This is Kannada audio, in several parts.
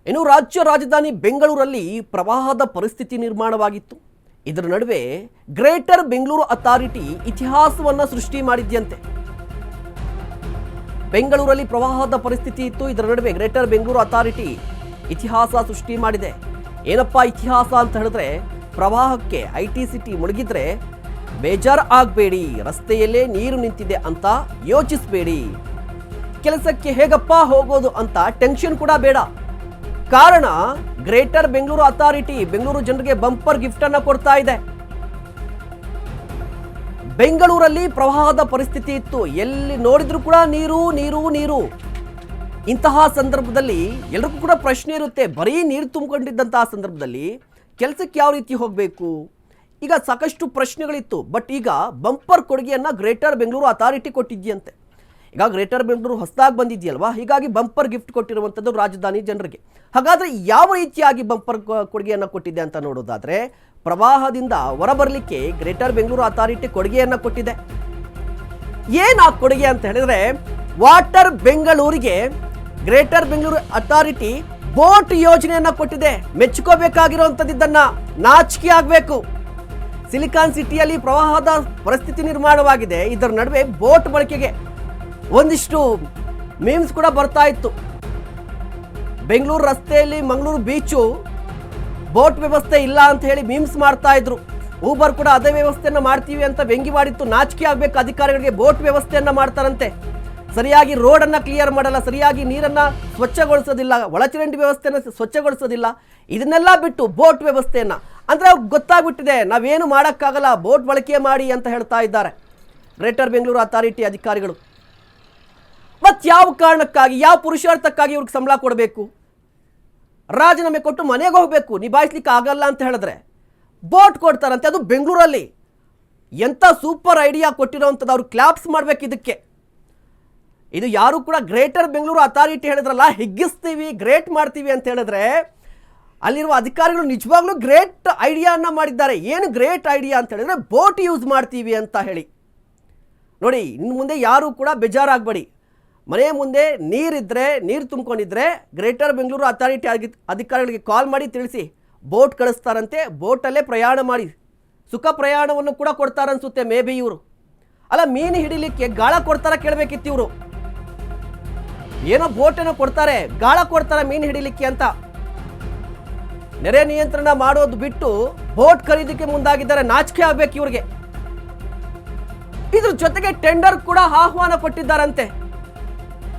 ಇನ್ನು ರಾಜ್ಯ ರಾಜಧಾನಿ ಬೆಂಗಳೂರಲ್ಲಿ ಪ್ರವಾಹದ ಪರಿಸ್ಥಿತಿ ನಿರ್ಮಾಣವಾಗಿತ್ತು. ಇದರ ನಡುವೆ ಗ್ರೇಟರ್ ಬೆಂಗಳೂರು ಅಥಾರಿಟಿ ಇತಿಹಾಸವನ್ನ ಸೃಷ್ಟಿ ಮಾಡಿದ್ಯಂತೆ. ಬೆಂಗಳೂರಲ್ಲಿ ಪ್ರವಾಹದ ಪರಿಸ್ಥಿತಿ ಇತ್ತು. ಇದರ ನಡುವೆ ಗ್ರೇಟರ್ ಬೆಂಗಳೂರು ಅಥಾರಿಟಿ ಇತಿಹಾಸ ಸೃಷ್ಟಿ ಮಾಡಿದೆ. ಏನಪ್ಪಾ ಇತಿಹಾಸ ಅಂತ ಹೇಳಿದ್ರೆ, ಪ್ರವಾಹಕ್ಕೆ ಐಟಿ ಸಿಟಿ ಮುಳುಗಿದ್ರೆ ಬೇಜಾರು ಆಗಬೇಡಿ, ರಸ್ತೆಯಲ್ಲೇ ನೀರು ನಿಂತಿದೆ ಅಂತ ಯೋಚಿಸಬೇಡಿ, ಕೆಲಸಕ್ಕೆ ಹೇಗಪ್ಪ ಹೋಗೋದು ಅಂತ ಟೆನ್ಷನ್ ಕೂಡ ಬೇಡ. ಕಾರಣ ಗ್ರೇಟರ್ ಬೆಂಗಳೂರು ಅಥಾರಿಟಿ ಬೆಂಗಳೂರು ಜನರಿಗೆ ಬಂಪರ್ ಗಿಫ್ಟ್ ಅನ್ನ ಕೊಡ್ತಾ ಇದೆ. ಬೆಂಗಳೂರಲ್ಲಿ ಪ್ರವಾಹದ ಪರಿಸ್ಥಿತಿ ಇತ್ತು, ಎಲ್ಲಿ ನೋಡಿದ್ರು ಕೂಡ ನೀರು ನೀರು ನೀರು. ಇಂತಹ ಸಂದರ್ಭದಲ್ಲಿ ಎಲ್ಲರಿಗೂ ಕೂಡ ಪ್ರಶ್ನೆ ಇರುತ್ತೆ, ಬರೀ ನೀರು ತುಂಬಿಕೊಂಡಿದ್ದಂತಹ ಸಂದರ್ಭದಲ್ಲಿ ಕೆಲಸಕ್ಕೆ ಯಾವ ರೀತಿ ಹೋಗಬೇಕು? ಈಗ ಸಾಕಷ್ಟು ಪ್ರಶ್ನೆಗಳಿತ್ತು. ಬಟ್ ಈಗ ಬಂಪರ್ ಕೊಡುಗೆಯನ್ನ ಗ್ರೇಟರ್ ಬೆಂಗಳೂರು ಅಥಾರಿಟಿ ಕೊಟ್ಟಿದ್ಯಂತೆ. ಈಗ ಗ್ರೇಟರ್ ಬೆಂಗಳೂರು ಹೊಸದಾಗಿ ಬಂದಿದೆಯಲ್ವಾ, ಹೀಗಾಗಿ ಬಂಪರ್ ಗಿಫ್ಟ್ ಕೊಟ್ಟಿರುವಂಥದ್ದು ರಾಜಧಾನಿ ಜನರಿಗೆ. ಹಾಗಾದ್ರೆ ಯಾವ ರೀತಿಯಾಗಿ ಬಂಪರ್ ಕೊಡುಗೆಯನ್ನು ಕೊಟ್ಟಿದೆ ಅಂತ ನೋಡೋದಾದ್ರೆ, ಪ್ರವಾಹದಿಂದ ಹೊರಬರಲಿಕ್ಕೆ ಗ್ರೇಟರ್ ಬೆಂಗಳೂರು ಅಥಾರಿಟಿ ಕೊಡುಗೆಯನ್ನು ಕೊಟ್ಟಿದೆ. ಏನು ಆ ಕೊಡುಗೆ ಅಂತ ಹೇಳಿದ್ರೆ, ವಾಟರ್ ಬೆಂಗಳೂರಿಗೆ ಗ್ರೇಟರ್ ಬೆಂಗಳೂರು ಅಥಾರಿಟಿ ಬೋಟ್ ಯೋಜನೆಯನ್ನ ಕೊಟ್ಟಿದೆ. ಮೆಚ್ಕೋಬೇಕಾಗಿರುವಂಥದ್ದು, ಇದನ್ನ ನಾಚಿಕೆ ಆಗಬೇಕು. ಸಿಲಿಕಾನ್ ಸಿಟಿಯಲ್ಲಿ ಪ್ರವಾಹದ ಪರಿಸ್ಥಿತಿ ನಿರ್ಮಾಣವಾಗಿದೆ. ಇದರ ನಡುವೆ ಬೋಟ್ ಬಳಕೆಗೆ ಒಂದಿಷ್ಟು ಮೀಮ್ಸ್ ಕೂಡ ಬರ್ತಾ ಇತ್ತು. ಬೆಂಗಳೂರು ರಸ್ತೆಯಲ್ಲಿ ಮಂಗಳೂರು ಬೀಚು ಬೋಟ್ ವ್ಯವಸ್ಥೆ ಇಲ್ಲ ಅಂತ ಹೇಳಿ ಮೀಮ್ಸ್ ಮಾಡ್ತಾ ಇದ್ರು. ಊಬರ್ ಕೂಡ ಅದೇ ವ್ಯವಸ್ಥೆಯನ್ನ ಮಾಡ್ತೀವಿ ಅಂತ ವ್ಯಂಗ್ಯ ಮಾಡಿತ್ತು. ನಾಚಿಕೆ ಆಗಬೇಕು ಅಧಿಕಾರಿಗಳಿಗೆ. ಬೋಟ್ ವ್ಯವಸ್ಥೆಯನ್ನ ಮಾಡ್ತಾರಂತೆ, ಸರಿಯಾಗಿ ರೋಡನ್ನು ಕ್ಲಿಯರ್ ಮಾಡಲ್ಲ, ಸರಿಯಾಗಿ ನೀರನ್ನು ಸ್ವಚ್ಛಗೊಳಿಸೋದಿಲ್ಲ, ಒಳಚರಂಡಿ ವ್ಯವಸ್ಥೆಯನ್ನು ಸ್ವಚ್ಛಗೊಳಿಸೋದಿಲ್ಲ. ಇದನ್ನೆಲ್ಲ ಬಿಟ್ಟು ಬೋಟ್ ವ್ಯವಸ್ಥೆಯನ್ನು, ಅಂದರೆ ಅವ್ರಿಗೆ ಗೊತ್ತಾಗ್ಬಿಟ್ಟಿದೆ ನಾವೇನು ಮಾಡೋಕ್ಕಾಗಲ್ಲ, ಬೋಟ್ ಬಳಕೆ ಮಾಡಿ ಅಂತ ಹೇಳ್ತಾ ಇದ್ದಾರೆ ಗ್ರೇಟರ್ ಬೆಂಗಳೂರು ಅಥಾರಿಟಿ ಅಧಿಕಾರಿಗಳು. ಮತ್ತು ಯಾವ ಕಾರಣಕ್ಕಾಗಿ, ಯಾವ ಪುರುಷಾರ್ಥಕ್ಕಾಗಿ ಇವ್ರಿಗೆ ಸಂಬಳ ಕೊಡಬೇಕು? ರಾಜೀನಾಮೆ ಕೊಟ್ಟು ಮನೆಗೆ ಹೋಗಬೇಕು, ನಿಭಾಯಿಸ್ಲಿಕ್ಕೆ ಆಗಲ್ಲ ಅಂತ ಹೇಳಿದ್ರೆ ಬೋಟ್ ಕೊಡ್ತಾರಂತೆ, ಅದು ಬೆಂಗಳೂರಲ್ಲಿ. ಎಂಥ ಸೂಪರ್ ಐಡಿಯಾ ಕೊಟ್ಟಿರೋವಂಥದ್ದು, ಅವ್ರು ಕ್ಲಾಪ್ಸ್ ಮಾಡಬೇಕು ಇದಕ್ಕೆ. ಇದು ಯಾರು ಕೂಡ ಗ್ರೇಟರ್ ಬೆಂಗಳೂರು ಅಥಾರಿಟಿ ಹೇಳಿದ್ರಲ್ಲ, ಹಿಗ್ಗಿಸ್ತೀವಿ, ಗ್ರೇಟ್ ಮಾಡ್ತೀವಿ ಅಂತ ಹೇಳಿದ್ರೆ, ಅಲ್ಲಿರುವ ಅಧಿಕಾರಿಗಳು ನಿಜವಾಗ್ಲೂ ಗ್ರೇಟ್ ಐಡಿಯಾನ ಮಾಡಿದ್ದಾರೆ. ಏನು ಗ್ರೇಟ್ ಐಡಿಯಾ ಅಂತ ಹೇಳಿದ್ರೆ, ಬೋಟ್ ಯೂಸ್ ಮಾಡ್ತೀವಿ ಅಂತ ಹೇಳಿ. ನೋಡಿ, ಇನ್ನು ಮುಂದೆ ಯಾರು ಕೂಡ ಬೇಜಾರಾಗಬೇಡಿ. ಮನೆ ಮುಂದೆ ನೀರಿದ್ದರೆ, ನೀರು ತುಂಬಿಕೊಂಡಿದ್ರೆ ಗ್ರೇಟರ್ ಬೆಂಗಳೂರು ಅಥಾರಿಟಿ ಅಧಿಕಾರಿಗಳಿಗೆ ಕಾಲ್ ಮಾಡಿ ತಿಳಿಸಿ, ಬೋಟ್ ಕಳಿಸ್ತಾರಂತೆ. ಬೋಟಲ್ಲೇ ಪ್ರಯಾಣ ಮಾಡಿ, ಸುಖ ಪ್ರಯಾಣವನ್ನು ಕೂಡ ಕೊಡ್ತಾರನ್ಸುತ್ತೆ ಮೇ ಬಿ ಇವರು. ಅಲ್ಲ, ಮೀನು ಹಿಡಿಲಿಕ್ಕೆ ಗಾಳ ಕೊಡ್ತಾರ ಕೇಳಬೇಕಿತ್ತು ಇವರು. ಏನೋ ಬೋಟನ್ನು ಕೊಡ್ತಾರೆ, ಗಾಳ ಕೊಡ್ತಾರೆ ಮೀನು ಹಿಡಿಲಿಕ್ಕೆ ಅಂತ. ನೆರೆ ನಿಯಂತ್ರಣ ಮಾಡೋದು ಬಿಟ್ಟು ಬೋಟ್ ಖರೀದಿಗೆ ಮುಂದಾಗಿದ್ದಾರೆ. ನಾಚಿಕೆ ಆಗ್ಬೇಕು ಇವ್ರಿಗೆ. ಇದ್ರ ಜೊತೆಗೆ ಟೆಂಡರ್ ಕೂಡ ಆಹ್ವಾನ ಕೊಟ್ಟಿದ್ದಾರಂತೆ.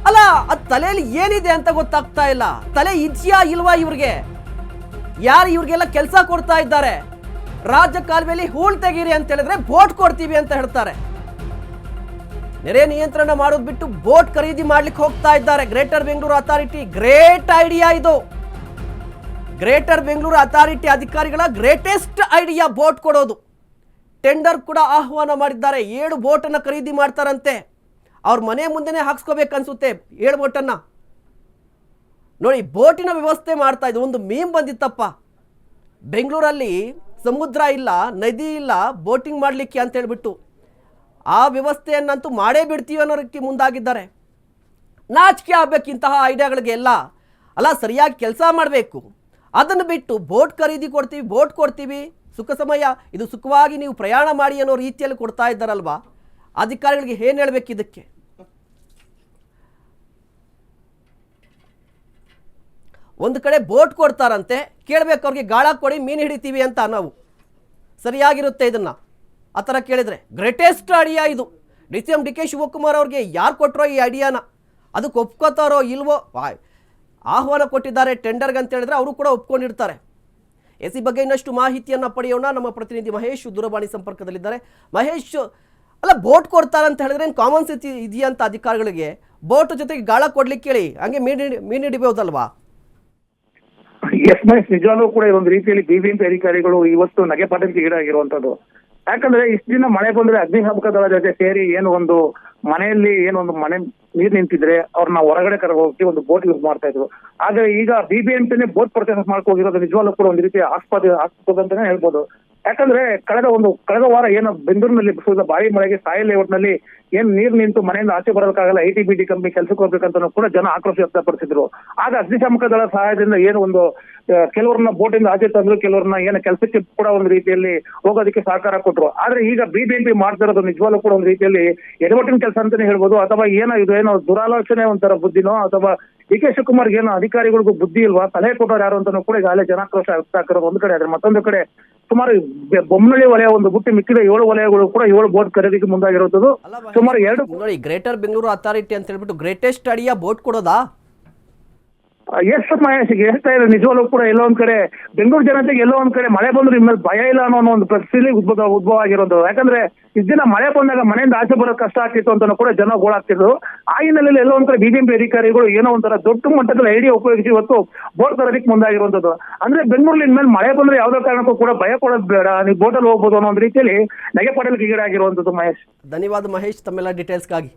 ಅಲ್ಲ, ಅದು ತಲೆಯಲ್ಲಿ ಏನಿದೆ ಅಂತ ಗೊತ್ತಾಗ್ತಾ ಇಲ್ಲ. ತಲೆ ಇದೆಯಾ ಇಲ್ವಾ ಇವ್ರಿಗೆ? ಯಾರು ಇವ್ರಿಗೆಲ್ಲ ಕೆಲಸ ಕೊಡ್ತಾ ಇದ್ದಾರೆ? ರಾಜ್ಯ ಕಾಲುವೆಯಲ್ಲಿ ಹೂಳ್ ತೆಗೀರಿ ಅಂತ ಹೇಳಿದ್ರೆ ಬೋಟ್ ಕೊಡ್ತೀವಿ ಅಂತ ಹೇಳ್ತಾರೆ. ನೆರೆ ನಿಯಂತ್ರಣ ಮಾಡೋದು ಬಿಟ್ಟು ಬೋಟ್ ಖರೀದಿ ಮಾಡ್ಲಿಕ್ಕೆ ಹೋಗ್ತಾ ಇದ್ದಾರೆ greater Bengaluru authority. Great idea ಇದು. ಗ್ರೇಟರ್ ಬೆಂಗಳೂರು ಅಥಾರಿಟಿ ಅಧಿಕಾರಿಗಳ ಗ್ರೇಟೆಸ್ಟ್ ಐಡಿಯಾ ಬೋಟ್ ಕೊಡೋದು. ಟೆಂಡರ್ ಕೂಡ ಆಹ್ವಾನ ಮಾಡಿದ್ದಾರೆ. 7 ಬೋಟನ್ನು ಖರೀದಿ ಮಾಡ್ತಾರಂತೆ. ಅವ್ರ ಮನೆ ಮುಂದೆನೇ ಹಾಕ್ಸ್ಕೋಬೇಕನ್ಸುತ್ತೆ 7 ಬೋಟನ್ನು. ನೋಡಿ, ಬೋಟಿನ ವ್ಯವಸ್ಥೆ ಮಾಡ್ತಾ ಇದ್ರು. ಒಂದು ಮೀಮ್ ಬಂದಿತ್ತಪ್ಪ, ಬೆಂಗಳೂರಲ್ಲಿ ಸಮುದ್ರ ಇಲ್ಲ, ನದಿ ಇಲ್ಲ, ಬೋಟಿಂಗ್ ಮಾಡಲಿಕ್ಕೆ ಅಂತ ಹೇಳ್ಬಿಟ್ಟು ಆ ವ್ಯವಸ್ಥೆಯನ್ನಂತೂ ಮಾಡೇ ಬಿಡ್ತೀವಿ ಅನ್ನೋದಕ್ಕೆ ಮುಂದಾಗಿದ್ದಾರೆ. ನಾಚಿಕೆ ಆಗಬೇಕು ಇಂತಹ ಐಡಿಯಾಗಳಿಗೆ ಎಲ್ಲ. ಅಲ್ಲ, ಸರಿಯಾಗಿ ಕೆಲಸ ಮಾಡಬೇಕು. ಅದನ್ನು ಬಿಟ್ಟು ಬೋಟ್ ಖರೀದಿ ಕೊಡ್ತೀವಿ, ಬೋಟ್ ಕೊಡ್ತೀವಿ, ಸುಖ ಸಮಯ, ಇದು ಸುಖವಾಗಿ ನೀವು ಪ್ರಯಾಣ ಮಾಡಿ ಅನ್ನೋ ರೀತಿಯಲ್ಲಿ ಕೊಡ್ತಾ ಇದ್ದಾರಲ್ವಾ. ಅಧಿಕಾರಿಗಳಿಗೆ ಏನು ಹೇಳಬೇಕು ಇದಕ್ಕೆ? ಒಂದು ಕಡೆ ಬೋಟ್ ಕೊಡ್ತಾರಂತೆ, ಕೇಳಬೇಕು ಅವ್ರಿಗೆ ಗಾಳ ಕೊಡಿ ಮೀನು ಹಿಡಿತೀವಿ ಅಂತ. ನಾವು ಸರಿಯಾಗಿರುತ್ತೆ ಇದನ್ನು ಆ ಥರ ಕೇಳಿದರೆ. ಗ್ರೇಟೆಸ್ಟ್ ಐಡಿಯಾ ಇದು. ಡಿ ಕೆ ಶಿವಕುಮಾರ್ ಅವ್ರಿಗೆ ಯಾರು ಕೊಟ್ಟರೋ ಈ ಐಡಿಯಾನ, ಅದಕ್ಕೆ ಒಪ್ಕೋತಾರೋ ಇಲ್ವೋ, ಆಹ್ವಾನ ಕೊಟ್ಟಿದ್ದಾರೆ ಟೆಂಡರ್ಗೆ ಅಂತ ಹೇಳಿದ್ರೆ ಅವರು ಕೂಡ ಒಪ್ಕೊಂಡಿರ್ತಾರೆ. ಎಸಿ ಬಗ್ಗೆ ಇನ್ನಷ್ಟು ಮಾಹಿತಿಯನ್ನು ಪಡೆಯೋಣ. ನಮ್ಮ ಪ್ರತಿನಿಧಿ ಮಹೇಶ್ ದೂರವಾಣಿ ಸಂಪರ್ಕದಲ್ಲಿದ್ದಾರೆ. ಮಹೇಶ್, ಅಲ್ಲ, ಬೋಟ್ ಕೊಡ್ತಾರಂತ ಹೇಳಿದ್ರೆ ಏನು ಕಾಮನ್ ಸೆನ್ಸ್ ಇದೆಯಾ ಅಂತ ಅಧಿಕಾರಿಗಳಿಗೆ? ಬೋಟ್ ಜೊತೆಗೆ ಗಾಳ ಕೊಡ್ಲಿಕ್ಕೆ ಹೇಳಿ, ಹಂಗೆ ಮೀನು ಹಿಡಿಬಹುದಲ್ವಾ? ಎಸ್ ಮಹೇಶ್, ನಿಜವಾಗ್ಲೂ ಕೂಡ ಇದೊಂದು ರೀತಿಯಲ್ಲಿ ಬಿಬಿಎಂಪಿ ಅಧಿಕಾರಿಗಳು ಇವತ್ತು ನಗೆಪಾಟಕ್ಕೆ ಈಡಾಗಿರುವಂತದ್ದು. ಯಾಕಂದ್ರೆ ಇಷ್ಟು ದಿನ ಮಳೆ ಬಂದ್ರೆ ಅಗ್ನಿಶಾಮಕ ದಳ ಜೊತೆ ಸೇರಿ ಏನು ಒಂದು ಮನೆಯಲ್ಲಿ ಏನೊಂದು ಮನೆ ನೀರು ನಿಂತಿದ್ರೆ ಅವ್ರನ್ನ ಹೊರಗಡೆ ಕರ್ಗೋಗಿ ಒಂದು ಬೋಟ್ ಯೂಸ್ ಮಾಡ್ತಾ ಇದ್ರು. ಆದ್ರೆ ಈಗ ಬಿಬಿಎಂಪಿನೇ ಬೋಟ್ ಪರ್ಚೇಸ್ ಮಾಡ್ಕೋಗಿರೋದು ನಿಜವಾಗ್ಲೂ ಕೂಡ ಒಂದು ರೀತಿ ಆಸ್ಪದ ಅಂತಾನೆ ಹೇಳ್ಬೋದು. ಯಾಕಂದ್ರೆ ಕಳೆದ ವಾರ ಏನು ಬೆಂಗಳೂರಿನಲ್ಲಿ ಸುರಿದ ಭಾರಿ ಮಳೆಗೆ ಸಾಯಿ ಲೇಔಟ್ನಲ್ಲಿ ಏನ್ ನೀರು ನಿಂತು ಮನೆಯಿಂದ ಆಚೆ ಬರೋದಕ್ಕಾಗಲ್ಲ, ITBT ಕಂಪನಿ ಕೆಲಸಕ್ಕೆ ಹೋಗ್ಬೇಕಂತ ಕೂಡ ಜನ ಆಕ್ರೋಶ ವ್ಯಕ್ತಪಡಿಸಿದ್ರು. ಆಗ ಅಗ್ನಿಶಾಮಕ ದಳ ಸಹಾಯದಿಂದ ಏನು ಒಂದು ಕೆಲವರನ್ನ ಬೋಟಿಂದ ಆಚೆ ತಂದ್ರು, ಕೆಲವರನ್ನ ಏನು ಕೆಲಸಕ್ಕೆ ಕೂಡ ಒಂದು ರೀತಿಯಲ್ಲಿ ಹೋಗೋದಕ್ಕೆ ಸಹಕಾರ ಕೊಟ್ರು. ಆದ್ರೆ ಈಗ BBMP ಮಾಡ್ತಿರೋದು ನಿಜವಾಗ್ಲೂ ಕೂಡ ಒಂದು ರೀತಿಯಲ್ಲಿ ಎಡವಟ್ಟಿನ ಕೆಲಸ ಅಂತಾನೆ ಹೇಳ್ಬೋದು. ಅಥವಾ ಏನೋ ದುರಾಲೋಚನೆ ಒಂಥರ ಬುದ್ಧಿನೋ, ಅಥವಾ DK ಶಿವಕುಮಾರ್ ಏನೋ ಅಧಿಕಾರಿಗಳಿಗೂ ಬುದ್ಧಿ ಇಲ್ವಾ, ಸಲಹೆ ಕೊಟ್ಟವ್ರು ಯಾರು ಅಂತಾನು ಕೂಡ ಈಗಾಗಲೇ ಜನಾಕ್ರೋಶ ವ್ಯಕ್ತ ಆಗ್ತಿರೋದು ಒಂದು ಕಡೆ. ಆದ್ರೆ ಮತ್ತೊಂದು ಕಡೆ ಸುಮಾರು ಬೊಮ್ಮನಹಳ್ಳಿ ವಲಯ ಒಂದು ಬಿಟ್ಟು ಮಿಕ್ಕಿದ 7 ವಲಯಗಳು ಕೂಡ 7 ಬೋಟ್ ಖರೀದಿಗೆ ಮುಂದಾಗಿರುತ್ತದೆ. ಸುಮಾರು 2 ನೋಡಿ, ಗ್ರೇಟರ್ ಬೆಂಗಳೂರು ಅಥಾರಿಟಿ ಅಂತ ಹೇಳ್ಬಿಟ್ಟು ಗ್ರೇಟೆಸ್ಟ್ ಅಡಿಯ ಬೋಟ್ ಕೊಡೋದಾ? ಎಷ್ಟು ಮಹೇಶ್ ಹೇಳ್ತಾ ಇದೆ, ನಿಜವಾಗ್ಲೂ ಕೂಡ ಎಲ್ಲೋ ಒಂದ್ ಕಡೆ ಬೆಂಗಳೂರು ಜನತೆಗೆ ಎಲ್ಲೋ ಒಂದ್ ಕಡೆ ಮಳೆ ಬಂದ್ರೆ ಇನ್ಮೇಲೆ ಭಯ ಇಲ್ಲ ಅನ್ನೋ ಒಂದು ಪರಿಸ್ಥಿತಿ ಉದ್ಭವ ಆಗಿರೋದು. ಯಾಕಂದ್ರೆ ಇಷ್ಟು ದಿನ ಮಳೆ ಬಂದಾಗ ಮನೆಯಿಂದ ಆಚೆ ಬರೋದು ಕಷ್ಟ ಆಗ್ತಿತ್ತು ಅಂತ ಕೂಡ ಜನ ಗೋಳಾಗ್ತಿದ್ರು. ಆ ಹಿನ್ನೆಲೆಯಲ್ಲಿ ಎಲ್ಲೋ ಒಂದ್ ಕಡೆ BBMP ಅಧಿಕಾರಿಗಳು ಏನೋ ಒಂಥರ ದೊಡ್ಡ ಮಟ್ಟದಲ್ಲಿ ಐಡಿಯಾ ಉಪಯೋಗಿಸಿ ಇವತ್ತು ಬೋಟ್ ತರೋದಕ್ಕೆ ಮುಂದಾಗಿರುವಂತದ್ದು. ಅಂದ್ರೆ ಬೆಂಗಳೂರಲ್ಲಿ ಇನ್ಮೇಲೆ ಮಳೆ ಬಂದ್ರೆ ಯಾವ್ದೋ ಕಾರಣಕ್ಕೂ ಕೂಡ ಭಯ ಕೊಡೋದು ಬೇಡ, ನೀವು ಬೋಟಲ್ಲಿ ಹೋಗ್ಬೋದು ಅನ್ನೋ ಒಂದು ರೀತಿಯಲ್ಲಿ ನಗೆಪಾಟಲಿಗೆ ಈಡಾಗಿರುವಂತದ್ದು. ಮಹೇಶ್, ಧನ್ಯವಾದ ಮಹೇಶ್ ತಮ್ಮೆಲ್ಲ ಡೀಟೇಲ್ಸ್ಗಾಗಿ.